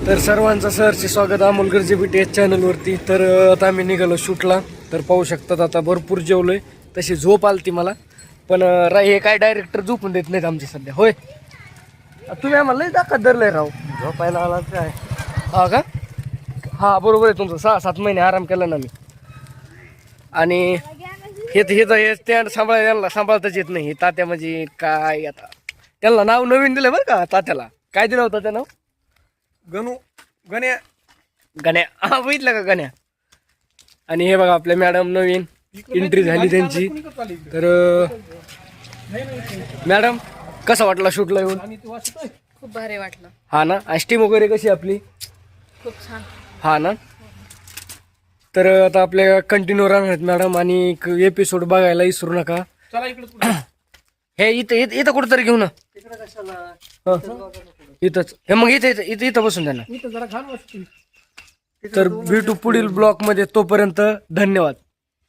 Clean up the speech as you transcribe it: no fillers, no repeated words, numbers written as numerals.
तर सर्वांचं सहर्ष स्वागत अमोल गरजे बीटी या चॅनलवरती. तर आता आम्ही निघालो शूटला. तर पाहू शकतात आता भरपूर जेवलोय. तशी झोप आलती मला, पण हे काय डायरेक्टर झोपून देत नाहीत आमचे सध्या. होय तुम्ही आम्हाला लई दाखत धरलंय राव. झोपायला आला काय? हा का? हा बरोबर आहे तुमचं. 6-7 महिने आराम केला ना मी. आणि हे स्टँड सांभाळायला सांभाळताच येत नाही. तात्या म्हणजे काय, आता त्यांना नाव नवीन दिलं बरं का. तात्याला काय दिलं होतं त्या नाव? गण्या. गण्या. हा बघितलं का गण्या. आणि हे बघा आपल्या मॅडम नवीन एंट्री झाली त्यांची. तर मॅडम कसा वाटला शूटला येऊन? खूप भारी वाटलं. हा ना. आष्टीम वगैरे कशी आपली? खूप छान. हा ना. तर आता आपल्या कंटिन्यू राहणार आहेत मॅडम. आणि एपिसोड बघायला विसरू नका. हे इथं कुठंतरी घेऊ ना. इथंच हे मग इथं बसून द्या ना. तर भेटू पुढील ब्लॉक मध्ये. तोपर्यंत धन्यवाद.